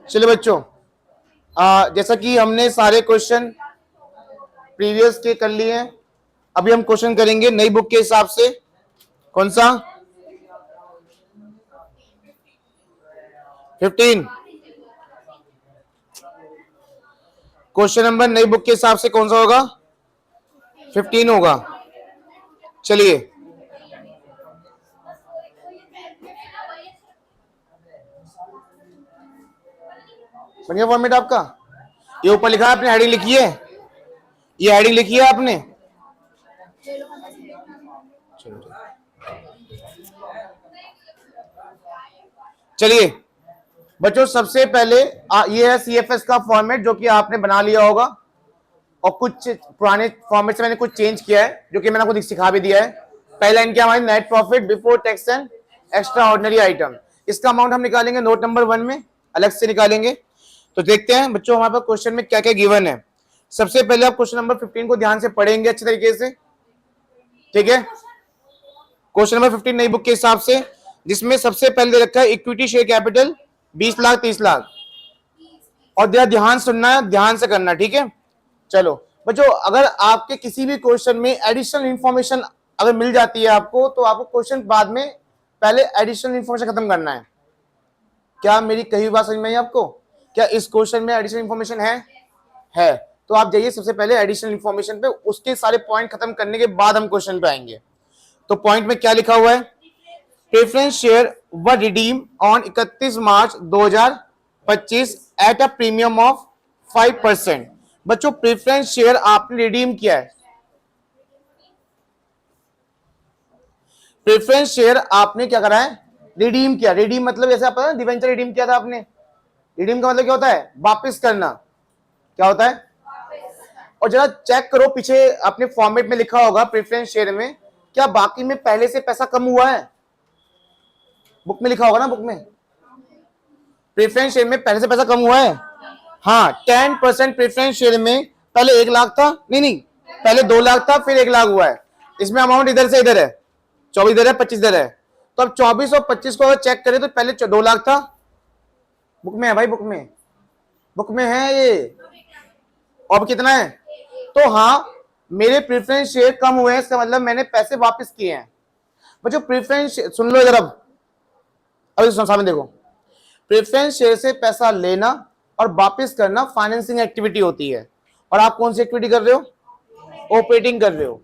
चलिए बच्चों, जैसा कि हमने सारे क्वेश्चन प्रीवियस के कर लिए हैं, अभी हम क्वेश्चन करेंगे नई बुक के हिसाब से। कौन सा? 15। क्वेश्चन नंबर नई बुक के हिसाब से कौन सा होगा? 15 होगा। चलिए, बन गया फॉर्मेट आपका? ये ऊपर लिखा है, आपने हेडिंग लिखी है? ये हेडिंग लिखी है आपने? चलिए बच्चों, सबसे पहले ये है सीएफएस का फॉर्मेट जो कि आपने बना लिया होगा, और कुछ पुराने फॉर्मेट से मैंने कुछ चेंज किया है जो कि मैंने आपको सिखा भी दिया है। पहला लाइन क्या हमारी? Net profit before tax and extra ordinary item. इसका अमाउंट हम निकालेंगे नोट नंबर 1 में, अलग से निकालेंगे। तो देखते हैं बच्चों हमारे पास क्वेश्चन में क्या क्या गिवन है। सबसे पहले आप क्वेश्चन नंबर 15 को ध्यान से पढ़ेंगे अच्छे तरीके से, ठीक है? क्वेश्चन नंबर 15 नई बुक के हिसाब से, जिसमें सबसे पहले दे रखा है equity share capital 20 lakh 30 lakh, और ध्यान सुनना है, ध्यान से करना, ठीक है? चलो बच्चों, अगर आपके किसी भी क्वेश्चन में एडिशनल इंफॉर्मेशन अगर मिल जाती है आपको, तो आपको क्वेश्चन बाद में पहले एडिशनल इंफॉर्मेशन खत्म करना है। क्या मेरी कही बात समझ में आई आपको? क्या इस क्वेश्चन में एडिशनल इंफॉर्मेशन है? तो आप जाइए सबसे पहले एडिशनल इंफॉर्मेशन पे, उसके सारे पॉइंट खत्म करने के बाद हम क्वेश्चन पे आएंगे। तो पॉइंट में क्या लिखा हुआ है? प्रेफरेंस शेयर व redeem on 31 March 2025 at a premium of 5%। बच्चों, प्रेफरेंस शेयर आपने रिडीम किया है, प्रेफरेंस शेयर आपने क्या करा है? रिडीम किया। रिडीम मतलब जैसे आप पता है डिवेंचर रिडीम किया था आपने। रिडीम का मतलब क्या होता है? वापस करना। क्या होता है? और जरा चेक करो पीछे अपने फॉर्मेट में लिखा होगा प्रेफरेंस शेयर में, क्या बाकी में पहले से पैसा कम हुआ है? बुक में लिखा होगा ना, बुक में प्रेफरेंस शेयर में पहले से पैसा कम हुआ है। हाँ, 10% प्रेफरेंस शेयर में पहले 1 लाख था, नहीं पहले 2 लाख था, फिर 1 लाख हुआ है। इसमें अमाउंट इधर से इधर है, 24 इधर है, 25 इधर है। तो अब 24 और 25 को अगर चेक करें तो पहले 2 लाख था। बुक में है भाई, बुक में है ये। अब कितना है? तो हाँ, मेरे प्रेफरेंस शेयर कम हुए हैं, इसका मतलब मैंने पैसे वापस किए हैं। बच्चों प्रेफरेंस सुन लो इधर, अब सामने देखो। प्रेफरेंस शेयर से पैसा लेना और वापस करना फाइनेंसिंग एक्टिविटी होती है, और आप कौन सी एक्टिविटी कर रहे हो? ऑपरेटिंग कर रहे हो।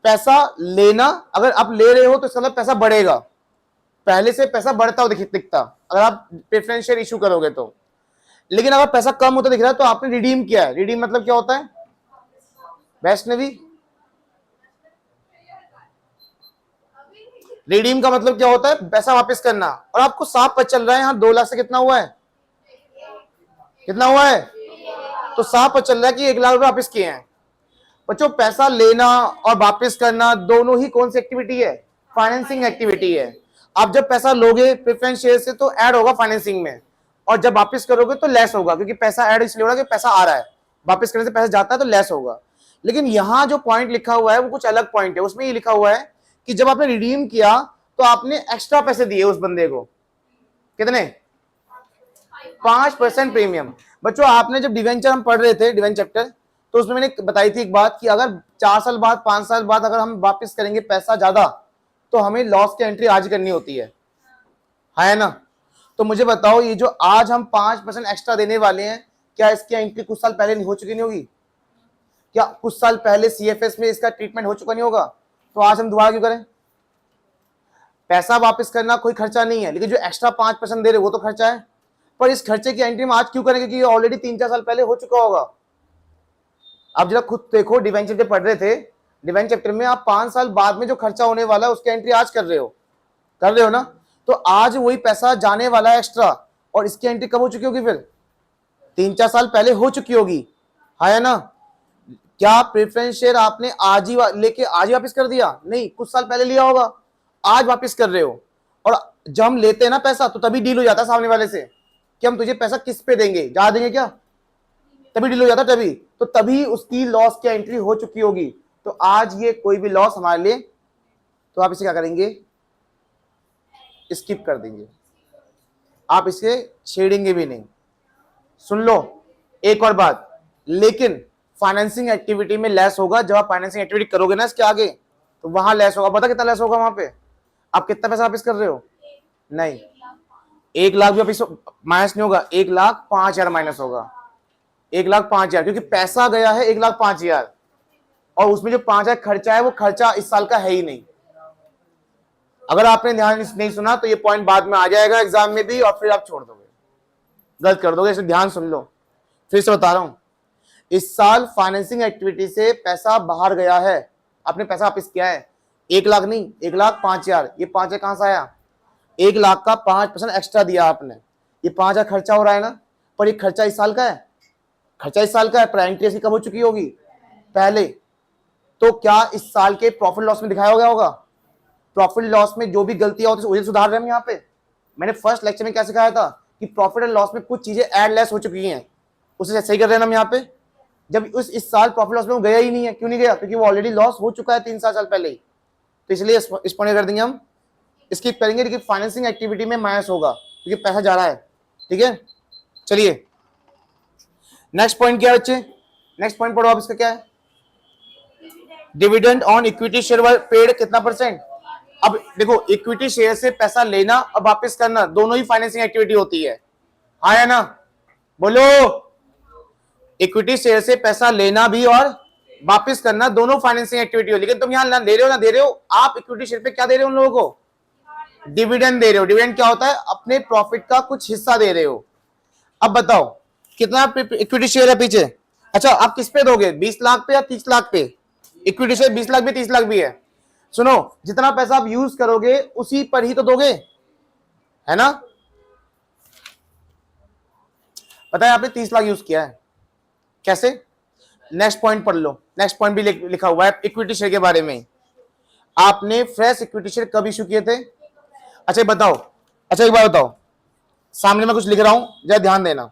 पैसा लेना, अगर आप ले रहे हो तो इसका मतलब पैसा बढ़ेगा, पहले से पैसा बढ़ता हुआ दिखता अगर आप प्रेफरेंस शेयर इशू करोगे तो। लेकिन अगर पैसा कम होता दिख रहा है तो आपने रिडीम किया है। रिडीम मतलब क्या होता है वैष्णवी? रिडीम का मतलब क्या होता है? पैसा वापस करना। और आपको साफ पता चल रहा है यहाँ 2 लाख से कितना हुआ है? कितना हुआ है? तो साफ पता चल रहा है कि 1 लाख रुपए वापस किए हैं। बच्चों, पैसा लेना और वापस करना दोनों ही कौन सी एक्टिविटी है? फाइनेंसिंग एक्टिविटी है। आप जब पैसा लोगे प्रेफरेंस शेयर से तो ऐड होगा फाइनेंसिंग में, और जब वापस करोगे तो लेस होगा, क्योंकि पैसा ऐड इसलिए हो रहा है कि पैसा आ रहा है, वापस करने से पैसा जाता है तो लेस होगा। लेकिन यहां जो पॉइंट लिखा हुआ है वो कुछ अलग पॉइंट है। उसमें ये लिखा हुआ है कि जब आपने रिडीम किया तो आपने एक्स्ट्रा पैसे दिए उस बंदे को। कितने? 5% प्रीमियम। बच्चों, आपने जब डिवेंचर हम पढ़ रहे थे, डिवेंचर चैप्टर, तो उसमें मैंने बताई थी एक बात कि अगर 4 साल बाद 5 साल बाद अगर हम वापस करेंगे पैसा ज्यादा, तो हमें लॉस की एंट्री आज करनी होती है ना? तो मुझे बताओ, ये जो आज हम 5% एक्स्ट्रा देने वाले हैं, क्या इसकी एंट्री कुछ साल पहले नहीं हो चुकी नहीं होगी? क्या कुछ साल पहले सीएफएस में इसका ट्रीटमेंट हो चुका नहीं होगा? तो आज हम दोबारा क्यों करें? पैसा वापस करना कोई खर्चा नहीं है, लेकिन जो एक्स्ट्रा 5% दे रहे वो तो खर्चा है। पर इस खर्चे की एंट्री हम आज क्यों करेंगे? क्योंकि ऑलरेडी 3-4 साल पहले हो चुका होगा। आप जरा खुद देखो, डिवेंचर चैप्टर पढ़ रहे थे, डिवेंचर चैप्टर में आप 5 साल बाद में जो खर्चा होने वाला है उसकी एंट्री आज कर रहे हो ना? तो आज वही पैसा जाने वाला है एक्स्ट्रा, और इसकी एंट्री कब हो चुकी होगी? फिर 3-4 साल पहले हो चुकी होगी, है ना? क्या प्रेफरेंस शेयर आपने आज ही लेके आज ही वापस कर दिया? नहीं, कुछ साल पहले लिया होगा, आज वापस कर रहे हो। और जब हम लेते हैं ना पैसा, तो तभी डील हो जाता है सामने वाले से कि हम तुझे पैसा किस पे देंगे, जा देंगे क्या? तभी डील हो जाता, तभी उसकी लॉस की एंट्री हो चुकी होगी। तो आज ये कोई भी लॉस हमारे लिए, तो आप इसे क्या करेंगे? स्किप कर देंगे, आप इसे छेड़ेंगे भी नहीं। सुन लो एक और बात, लेकिन फाइनेंसिंग एक्टिविटी में लेस होगा। जब आप फाइनेंसिंग एक्टिविटी करोगे ना इसके आगे, तो वहां लेस होगा। पता कितना लेस होगा वहां पे? आप कितना पैसा वापिस कर रहे हो? नहीं, 1 लाख भी वापिस माइनस नहीं होगा, 1,05,000 माइनस होगा। 1,05,000, क्योंकि पैसा गया है 1,05,000, और उसमें जो 5,000 खर्चा है वो खर्चा इस साल का है ही नहीं। अगर आपने ध्यान नहीं सुना तो ये पॉइंट बाद में आ जाएगा एग्जाम में भी, और फिर आप छोड़ दोगे, गलत कर दोगे। इसलिए ध्यान सुन लो, फिर से बता रहा हूं। इस साल फाइनेंसिंग एक्टिविटी से पैसा बाहर गया है, आपने पैसा वापिस किया है। 1 लाख नहीं, 1,05,000। ये 5,000 कहां से आया? 1 लाख का 5% एक्स्ट्रा दिया आपने। ये 5,000 खर्चा हो रहा है ना, पर ये खर्चा इस साल का है, खर्चा इस साल का है। पर एंट्री इसकी कब हो चुकी होगी? पहले। तो क्या इस साल के प्रॉफिट लॉस में दिखाया गया होगा? प्रॉफिट लॉस में जो भी गलतियां होती है उसे सुधार रहे हैं हम यहाँ पे। मैंने फर्स्ट लेक्चर में क्या सिखाया था कि प्रॉफिट एंड लॉस में कुछ चीजें ऐड लेस हो चुकी हैं, उसे सही कर रहे हैं हम यहाँ पे। जब इस साल प्रॉफिट लॉस में वो गया ही नहीं है, क्यों नहीं गया? क्योंकि वो ऑलरेडी लॉस हो चुका है 3-4 साल पहले ही। तो इसलिए इस पॉइंट कर देंगे हम, स्किप करेंगे। लेकिन फाइनेंसिंग एक्टिविटी में माइनस होगा क्योंकि पैसा जा रहा है। ठीक है, चलिए नेक्स्ट पॉइंट क्या है बच्चे? नेक्स्ट पॉइंट पढ़ो आप, इसका क्या है? Dividend on equity share paid कितना %? अब देखो, इक्विटी शेयर से पैसा लेना और वापस करना दोनों ही फाइनेंसिंग एक्टिविटी होती है, हाँ या ना? बोलो। इक्विटी शेयर से पैसा लेना भी और वापस करना दोनों फाइनेंसिंग एक्टिविटी हो। लेकिन तुम यहां दे रहे हो ना दे रहे हो, आप इक्विटी शेयर पे क्या दे रहे हो उन लोगों को? डिविडेंड दे रहे हो। डिविडेंड क्या होता है? अपने प्रॉफिट का कुछ हिस्सा दे रहे हो। अब बताओ कितना इक्विटी शेयर है पीछे? अच्छा, आप किस पे दोगे? 20 लाख पे या 30 लाख पे? इक्विटी शेयर 20 लाख भी 30 लाख भी है। सुनो, जितना पैसा आप यूज करोगे उसी पर ही तो दोगे, है ना? पता है आपने 30 लाख यूज किया है, कैसे? नेक्स्ट पॉइंट पढ़ लो, नेक्स्ट पॉइंट भी लिखा हुआ है इक्विटी शेयर के बारे में। आपने फ्रेश इक्विटी शेयर कब इशू किए थे? अच्छा बताओ, अच्छा एक बार बताओ, सामने मैं कुछ लिख रहा हूं, जरा ध्यान देना।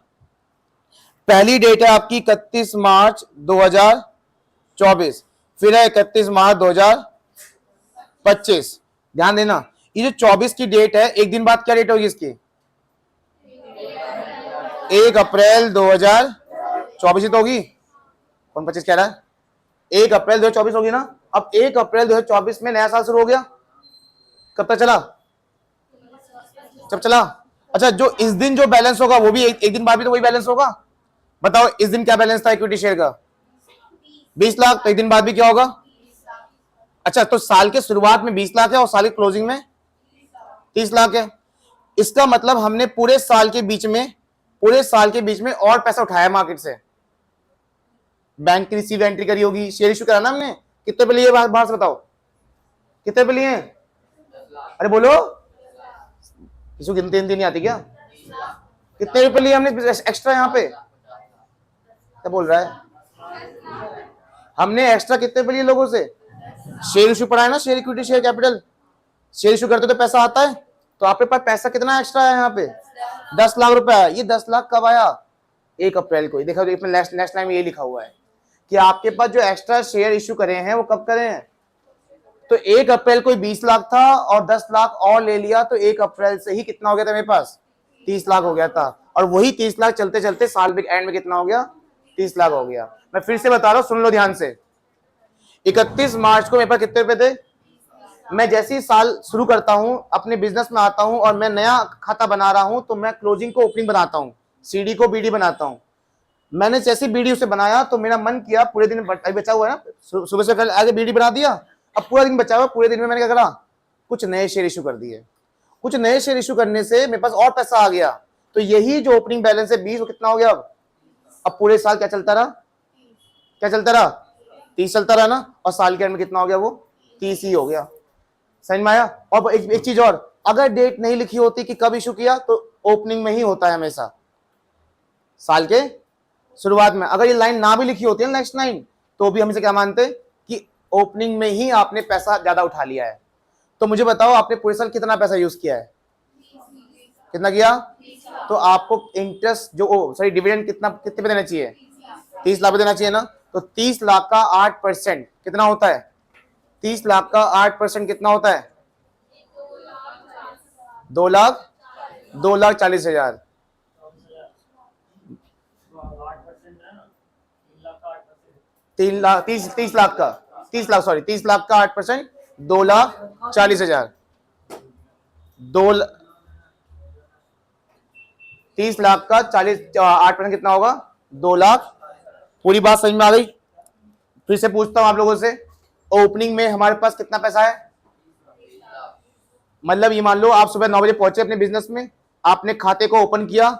पहली डेट है आपकी 31 मार्च 2024, फिर है 31 मार्च 2025। ध्यान देना, ये जो 24 की डेट है, एक दिन बाद क्या डेट होगी इसकी? 1 अप्रैल 2024 ही तो होगी। कौन 25 कह रहा है? 1 अप्रैल 2024 होगी ना। अब 1 अप्रैल 2024 में नया साल शुरू हो गया। कब तक चला? जब चला। अच्छा, जो इस दिन जो बैलेंस होगा वो भी एक दिन बाद भी तो वही बैलेंस होगा। बताओ इस दिन क्या बैलेंस था इक्विटी शेयर का? 20 लाख। तो एक दिन बाद भी क्या होगा? अच्छा, तो साल के शुरुआत में 20 लाख है और साल की क्लोजिंग में 30 लाख है। इसका मतलब हमने पूरे साल के बीच में और पैसा उठाया मार्केट से। बैंक की रिसीव एंट्री करी होगी, शेयर इशू करा ना हमने। कितने पे लिए? बाहर से बताओ कितने पे लिए? अरे बोलो, किसी गिनती नहीं आती क्या? कितने रुपए लिए हमने एक्स्ट्रा? यहाँ पे क्या बोल रहा है? हमने एक्स्ट्रा कितने पे लिए लोगों से? शेयर इशू पड़ा है ना, share equity share capital. Share issue करते तो पैसा आता है। तो आपके पास पैसा कितना एक्स्ट्रा है यहाँ पे? 10 लाख रुपया। ये 10 लाख कब आया? 1 अप्रैल को। देखो नेक्स्ट टाइम ये लिखा हुआ है कि आपके पास जो एक्स्ट्रा शेयर इशू करे हैं वो कब करे हैं? तो 1 अप्रैल को 20 लाख था और 10 लाख और ले लिया, तो 1 अप्रैल से ही कितना हो गया था मेरे पास? 30 लाख हो गया था। और वही 30 लाख चलते चलते साल के एंड में कितना हो गया? 30 लाख हो गया। मैं फिर से बता रहा हूं, सुन लो ध्यान से। 31 मार्च को मेरे पास कितने रुपए थे? मैं जैसे ही साल शुरू करता हूं, अपने बिजनेस में आता हूं और मैं नया खाता बना रहा हूं, तो मैं क्लोजिंग को ओपनिंग बनाता हूं, सीडी को बीडी बनाता हूं। मैंने जैसे बीडी उसे बनाया तो मेरा मन किया, पूरे दिन बचा हुआ है ना, सुबह से कल आगे बीडी बना दिया, अब पूरा दिन बचा हुआ, पूरे दिन में मैंने क्या करा? कुछ नए शेयर इशू कर दिए। कुछ नए शेयर इशू करने से मेरे पास और पैसा आ गया। तो यही जो ओपनिंग बैलेंस है 20, वो कितना हो गया? अब पूरे साल क्या चलता रहा? क्या चलता रहा? 30 चलता रहा ना। और साल के एंड में कितना हो गया? वो 30 ही हो गया। समझ में आया? और एक चीज और, अगर डेट नहीं लिखी होती कि कब इशू किया, तो ओपनिंग में ही होता है हमेशा, साल के शुरुआत में। अगर ये लाइन ना भी लिखी होती है नेक्स्ट लाइन, तो भी हम इसे क्या मानते कि ओपनिंग में ही आपने पैसा ज्यादा उठा लिया है। तो मुझे बताओ, आपने पूरे साल कितना पैसा यूज किया है? कितना किया? तो आपको इंटरेस्ट जो डिविडेंड कितने पे देना चाहिए? 30 लाख पे देना चाहिए ना। तो 30 लाख का 8% कितना होता है? 30 लाख का 8% कितना होता है? 2,40,000। 3 लाख 30 लाख का 30 लाख, सॉरी 30 लाख का 8%, 2,40,000। 30 लाख का 8% कितना होगा? 2 लाख। पूरी बात समझ में आ गई? फिर से पूछता हूं आप लोगों से, ओपनिंग में हमारे पास कितना पैसा है? मतलब ये मान लो आप सुबह 9 बजे पहुंचे अपने बिजनेस में, आपने खाते को ओपन किया,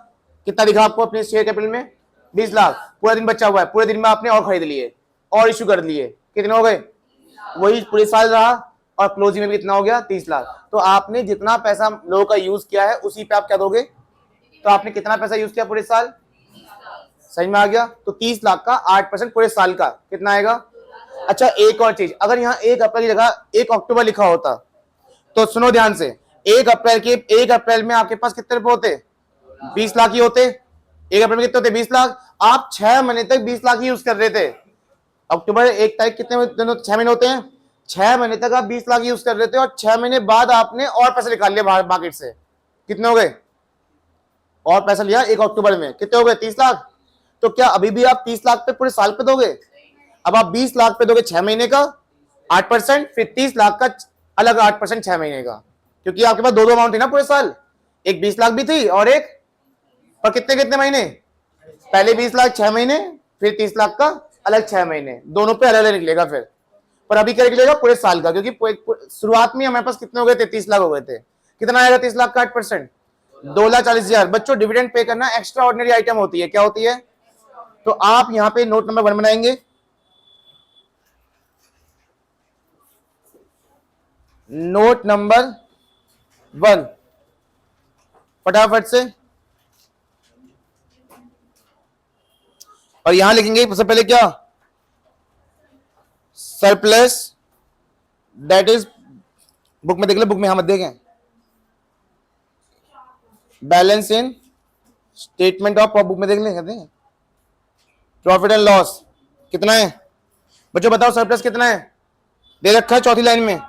कितना दिखा आपको अपने शेयर कैपिटल में? 20 लाख। पूरा दिन बचा हुआ है, पूरे दिन में आपने और खरीद लिए और इशू कर लिए, कितने हो गए? वही पूरे साल रहा, और क्लोजिंग में भी कितना हो गया? 30 लाख। तो आपने जितना पैसा लोगों का यूज किया है उसी पे आप क्या दोगे? तो आपने कितना पैसा यूज किया पूरे साल? समझ में आ गया? तो 30 लाख का 8% पूरे साल का कितना आएगा? अच्छा एक और चीज, अगर यहाँ 1 अप्रैल की जगह 1 अक्टूबर लिखा होता तो सुनो ध्यान से, 1 अप्रैल में आपके पास कितने रुपए होते? 20 लाख ही होते। 1 अप्रैल में कितने होते? 20 लाख। आप 6 महीने तक 20 लाख ही यूज कर रहे थे। अक्टूबर 1 तारीख कितने 6 महीने होते हैं? 6 महीने तक आप 20 लाख यूज कर रहे थे, और 6 महीने बाद आपने और पैसे निकाल लिए बाहर मार्केट से, कितने हो गए? और पैसा लिया 1 अक्टूबर में, कितने हो गए? 30 लाख। तो क्या अभी भी आप 30 लाख पे पूरे साल पे दोगे? अब आप 20 लाख पे दोगे 6 महीने का 8%, फिर 30 लाख का अलग 8% 6 महीने का, क्योंकि आपके पास दो अमाउंट थी ना पूरे साल, एक 20 लाख भी थी और एक पर कितने कितने महीने? पहले 20 लाख 6 महीने, फिर 30 लाख का अलग 6 महीने, दोनों पे अलग अलग निकलेगा फिर। पर अभी क्या निकलेगा? पूरे साल का, क्योंकि शुरुआत में हमारे पास कितने हो गए थे? 30 लाख हो गए थे। कितना आएगा 30 लाख का 8%? 2,40,000। बच्चों डिविडेंड पे करना एक्स्ट्रा ऑर्डिनरी आइटम होती है। क्या होती है? तो आप यहां पे नोट नंबर 1 बनाएंगे। नोट नंबर 1 फटाफट से, और यहां लिखेंगे सबसे पहले क्या? सरप्लस, दैट इज, बुक में देख ले, बुक में यहां मत देखें, balance in statement of, book में देख ले, कहते हैं प्रॉफिट एंड लॉस कितना है? बच्चों बताओ सरप्लस कितना है? दे रखा है चौथी लाइन में,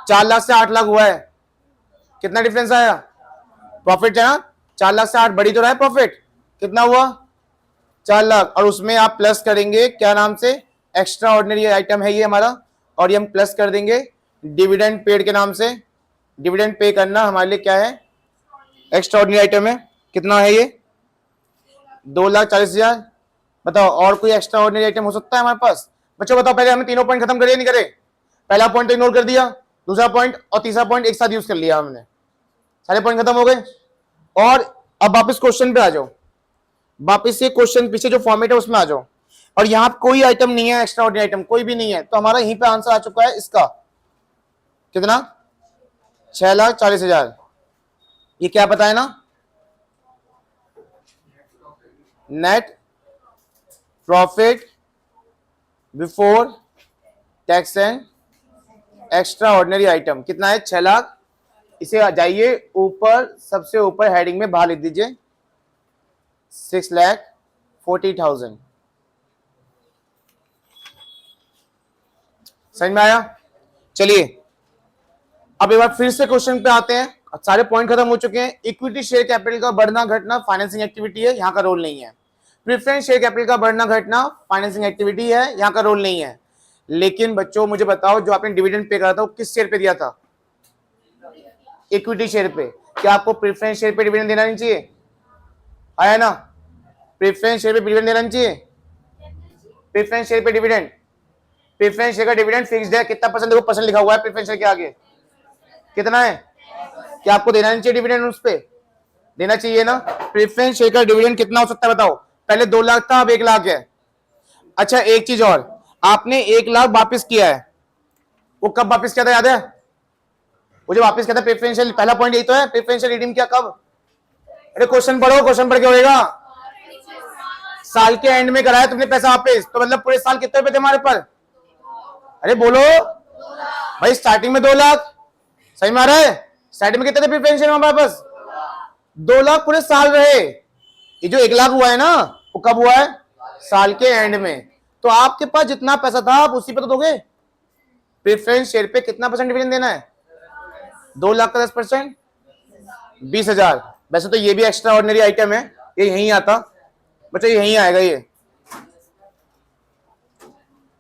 4 लाख से 8 लाख हुआ है। कितना डिफरेंस आया? प्रॉफिट है ना, 4 लाख से 8 बढ़ी तो रहा है प्रॉफिट, कितना हुआ? 4 लाख। और उसमें आप प्लस करेंगे क्या नाम से? एक्स्ट्रा ऑर्डिनरी आइटम है ये हमारा, और ये हम प्लस कर देंगे डिविडेंड पेड के नाम से। डिविडेंड पे करना हमारे लिए क्या है? एक्स्ट्रा ऑर्डिनरी आइटम है। कितना है ये? 2,40,000। बताओ और कोई एक्स्ट्रा ऑर्डिनरी आइटम हो सकता है हमारे पास? बच्चों बताओ, पहले हमने तीनों पॉइंट खत्म करे नहीं करे? पहला पॉइंट तो इग्नोर कर दिया, दूसरा पॉइंट और तीसरा पॉइंट एक साथ यूज कर लिया हमने, सारे पॉइंट खत्म हो गए। और अब वापस क्वेश्चन पे आ जाओ, वापस से क्वेश्चन पीछे जो फॉर्मेट है उसमें आ जाओ, और यहां कोई आइटम नहीं है, एक्स्ट्रा ऑर्डिनरी आइटम कोई भी नहीं है, तो हमारा यहीं पे आंसर आ चुका है इसका। कितना? 6,40,000। ये क्या पता है ना? Net profit before tax and extra ordinary item कितना है? 6 लाख। इसे आ जाइए ऊपर, सबसे ऊपर हेडिंग में बाहर लिख दीजिए 6,40,000। समझ में आया? चलिए अब एक बार फिर से क्वेश्चन पे आते हैं। सारे पॉइंट खत्म हो चुके हैं। इक्विटी शेयर कैपिटल का बढ़ना घटना फाइनेंसिंग एक्टिविटी है, यहां का रोल नहीं है। प्रेफरेंस शेयर कैपिटल का बढ़ना घटना फाइनेंसिंग एक्टिविटी है, यहां का रोल नहीं है। लेकिन बच्चों मुझे बताओ, जो आपने डिविडेंड पे करा था वो किस शेयर पे दिया था? इक्विटी शेयर पे। क्या आपको प्रेफरेंस शेयर पे डिविडेंड देना नहीं चाहिए? आया ना? प्रेफरेंस शेयर पे डिविडेंड देना नहीं चाहिए? प्रेफरेंस शेयर पे डिविडेंड, प्रेफरेंस शेयर का डिविडेंड फिक्स्ड है। कितना परसेंट? देखो परसेंट लिखा हुआ है प्रेफरेंस शेयर के आगे, कितना है? क्या आपको देना नहीं चाहिए डिविडेंड? उस पे देना चाहिए ना। प्रेफरेंस शेयर का डिविडेंड कितना हो सकता है बताओ? पहले 2 लाख था, अब 1 लाख है। अच्छा एक चीज और, आपने 1 लाख वापस किया है, वो कब वापस किया था याद है? वो जो वापस किया था प्रेफरेंशियल, पहला पॉइंट यही तो है, प्रेफरेंशियल रिडीम किया कब? अरे क्वेश्चन पढ़ो, क्वेश्चन पढ़ के होएगा। साल के एंड में कराया तुमने पैसा वापस, तो मतलब पूरे साल कितने रुपए थे हमारे पर? अरे बोलो भाई, स्टार्टिंग में 2 लाख, सही में आ रहा है? स्टार्टिंग में कितने थे प्रेफरेंशियल हमारे पास? 2 लाख पूरे साल रहे। ये जो 1 लाख हुआ है ना, वो कब हुआ है? साल के एंड में। तो आपके पास जितना पैसा था आप उसी पे तो दोगे। प्रेफरेंस शेयर पे कितना परसेंट डिविडेंड देना है? 2 लाख का 10%, 20,000। वैसे तो ये भी एक्स्ट्रा ऑर्डिनरी आइटम है, ये यहीं आता बच्चों, यहीं आएगा ये।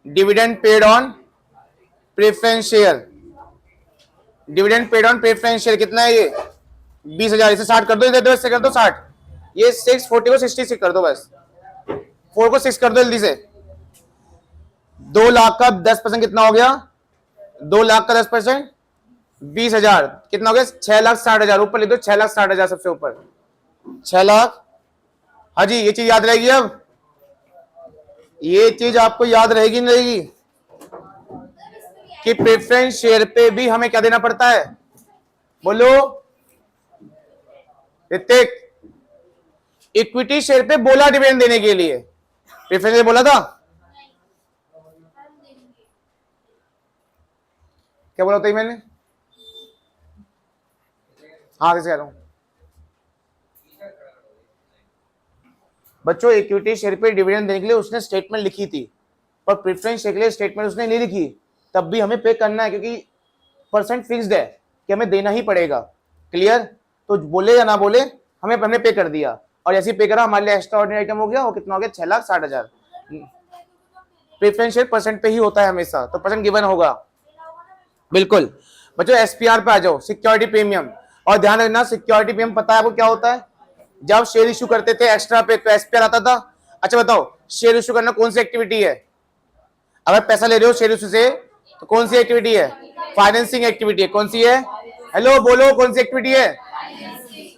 Dividend paid on preference share, dividend paid on preference share कितना है ये 20,000, इसे 60 कर दो, इधर से कर दो 60, ये 640 को 66 कर दो, बस 4 को 6 कर दो जल्दी से। 2 लाख का 10% कितना हो गया, 2 लाख का 10% 20,000 कितना हो गया 6,60,000, ऊपर लिख दो 6,60,000 सबसे ऊपर 6 लाख। हाँ जी, ये चीज याद रहेगी, अब ये चीज आपको याद रहेगी नहीं रहेगी कि प्रेफरेंस शेयर पे भी हमें क्या देना पड़ता है, बोलो ऋतिक। इक्विटी शेयर पे बोला डिविडेंड देने के लिए, प्रेफरेंस शेयर बोला था, क्या बोला था मैंने, हाँ कैसे कह रहा हूं बच्चों, इक्विटी शेयर पे डिविडेंड देने के लिए उसने स्टेटमेंट लिखी थी, पर प्रेफरेंस शेयर के लिए स्टेटमेंट उसने नहीं लिखी, तब भी हमें पे करना है क्योंकि परसेंट फिक्स्ड है कि हमें देना ही पड़ेगा। क्लियर, तो बोले या ना बोले हमने पे कर दिया, और ऐसे ही पे करा, हमारे लिए एक्स्ट्रा ऑर्डिनरी आइटम हो गया, वो कितना हो गया 6,60,000। प्रेफरेंस शेयर परसेंट पे ही होता है हमेशा, तो परसेंट गिवन होगा बिल्कुल। बच्चों एसपीआर पे आ जाओ, सिक्योरिटी प्रीमियम, और ध्यान रखना सिक्योरिटी प्रीमियम पता है आपको क्या होता है, जब शेयर इशू करते थे एक्स्ट्रा पे तो एसपीआर आता था। अच्छा बताओ, शेयर इशू करना कौन सी एक्टिविटी है, अगर पैसा ले रहे हो शेयर इशू से तो कौन सी एक्टिविटी है, फाइनेंसिंग एक्टिविटी है, कौन सी है, हेलो बोलो कौन सी एक्टिविटी है।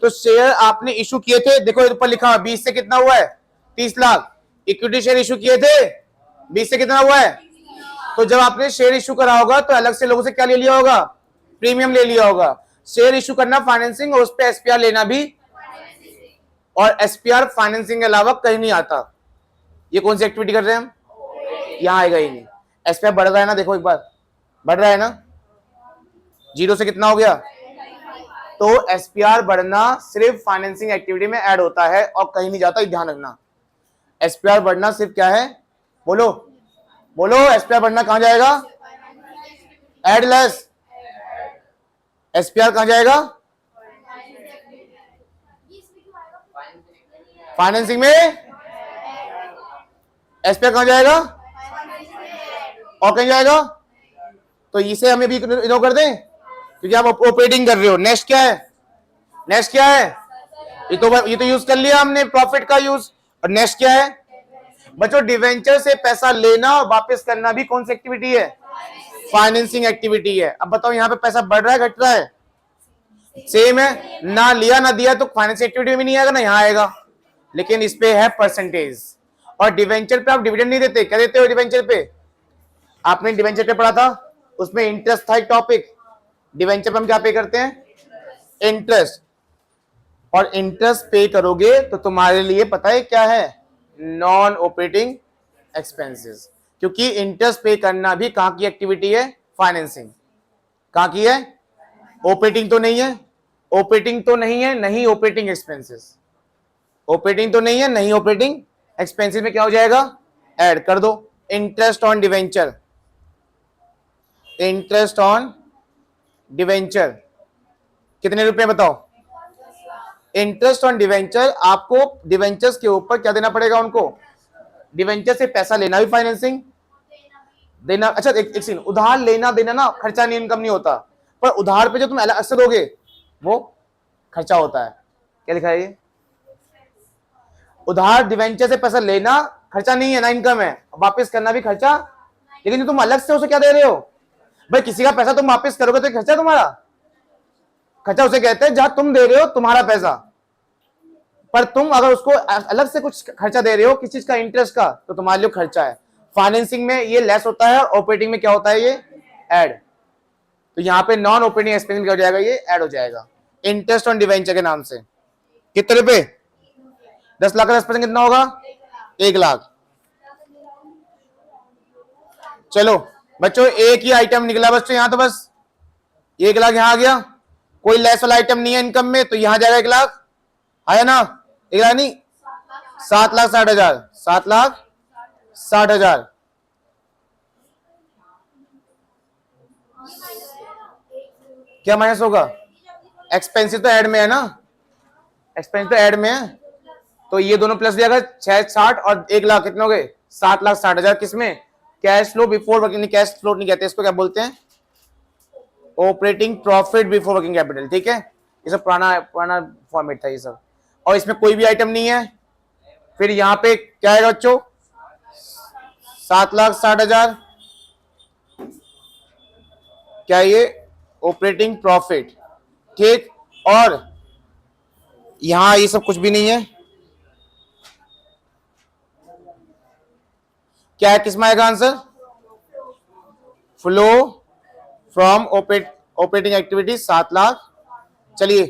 तो शेयर आपने इशू किए थे, देखो ऊपर लिखा 20 से कितना हुआ है 30 लाख, इक्विटी शेयर इशू किए थे 20 से कितना हुआ है, तो जब आपने शेयर इशू करा होगा तो अलग से लोगों से क्या ले लिया होगा, प्रीमियम ले लिया होगा। शेयर इशू करना फाइनेंसिंग, और उस पर एसपीआर लेना भी, और एसपीआर फाइनेंसिंग के अलावा कहीं नहीं आता। ये कौन सी एक्टिविटी कर रहे हैं हम, यहां आएगा ही नहीं। एसपीआर बढ़ रहा है ना, देखो एक बार बढ़ रहा है ना, 0 से कितना हो गया, तो एसपीआर बढ़ना सिर्फ फाइनेंसिंग एक्टिविटी में ऐड होता है और कहीं नहीं जाता, ध्यान रखना। एसपीआर बढ़ना सिर्फ क्या है, बोलो बोलो, एसपीआर बढ़ना कहां जाएगा, एड लेस, एसपीआर कहां जाएगा, फाइनेंसिंग में, एसपीआर कहां जाएगा, और कहीं जाएगा, तो इसे हमें भी इग्नोर कर दें क्योंकि आप ऑपरेटिंग कर रहे हो। नेक्स्ट क्या है, नेक्स्ट क्या है, ये तो यूज कर लिया हमने प्रॉफिट का यूज, और नेक्स्ट क्या है बच्चों, डिवेंचर से पैसा लेना और वापस करना भी कौन सी एक्टिविटी है, फाइनेंसिंग एक्टिविटी है। अब बताओ यहाँ पे पैसा बढ़ रहा है घट रहा है, सेम है, ना लिया ना दिया तो फाइनेंसिंग एक्टिविटी में नहीं आएगा ना यहाँ आएगा, लेकिन इस पे है परसेंटेज। और डिवेंचर पे आप डिविडेंड नहीं देते, क्या देते हो डिवेंचर पे, आपने डिवेंचर पे पढ़ा था, उसमें इंटरेस्ट था एक टॉपिक, डिवेंचर पे हम क्या पे करते हैं, इंटरेस्ट, और इंटरेस्ट पे करोगे तो तुम्हारे लिए पता है क्या है, नॉन ऑपरेटिंग एक्सपेंसेस, क्योंकि इंटरेस्ट पे करना भी कहां की एक्टिविटी है, फाइनेंसिंग। कहां की है, ऑपरेटिंग तो नहीं है, ऑपरेटिंग तो नहीं है, नहीं ऑपरेटिंग एक्सपेंसेस, ऑपरेटिंग तो नहीं है, नहीं ऑपरेटिंग एक्सपेंसेस में क्या हो जाएगा, ऐड कर दो। Interest on debenture, interest on debenture कितने रुपए बताओ, इंटरेस्ट ऑन डिवेंचर, आपको डिवेंचर्स के ऊपर क्या देना पड़ेगा उनको, डिवेंचर से पैसा लेना भी फाइनेंसिंग, देना, अच्छा एक सीन, उधार लेना देना ना खर्चा नहीं, इनकम नहीं होता, पर उधार पे जो तुम अलग से दोगे वो खर्चा होता है। क्या लिखा है ये, उधार डिवेंचर से पैसा लेना खर्चा नहीं है ना, इनकम है, वापस करना भी खर्चा, लेकिन तुम अलग से उसे क्या दे रहे हो, भाई किसी का पैसा तुम वापस करोगे तो खर्चा, तुम्हारा खर्चा उसे कहते हैं जहां तुम दे रहे हो तुम्हारा पैसा, पर तुम अगर उसको अलग से कुछ खर्चा दे रहे हो किसी चीज का, इंटरेस्ट का, तो तुम्हारे लिए खर्चा है। फाइनेंसिंग में ये लेस होता है, ऑपरेटिंग में क्या होता है, ये ऐड, तो यहाँ पे नॉन ऑपरेटिंग एक्सपेंस क्या हो जाएगा, ये ऐड हो जाएगा इंटरेस्ट ऑन डिवेंचर के नाम से। कितने रुपए, 10 लाख का 10% कितना होगा, 1 लाख। चलो बच्चों एक ही आइटम निकला बच्चों, यहाँ तो बस 1 लाख यहाँ आ गया, कोई लेस वाला आइटम नहीं है इनकम में, तो यहाँ जाएगा 1 लाख, आया ना, 1 लाख नहीं 7,60,000, 7,60,000। क्या माइनस होगा, एक्सपेंसिव तो ऐड में है ना, एक्सपेंसिव तो ऐड में है, तो ये दोनों प्लस दिया, 660 और 1 लाख कितने हो गए, 7,60,000 किसमें, cash flow before working, cash flow नहीं कहते इसको, क्या बोलते हैं, operating profit before working capital, ठीक है। ये सब पुराना पुराना फॉर्मेट था ये सब, और इसमें कोई भी आइटम नहीं है। फिर यहां पे क्या है बच्चों, 7,60,000, क्या ये ऑपरेटिंग प्रॉफिट, ठीक। और यहां ये सब कुछ भी नहीं है, क्या है, किसमें आएगा answer, flow from operating activities 7 lakh. चलिए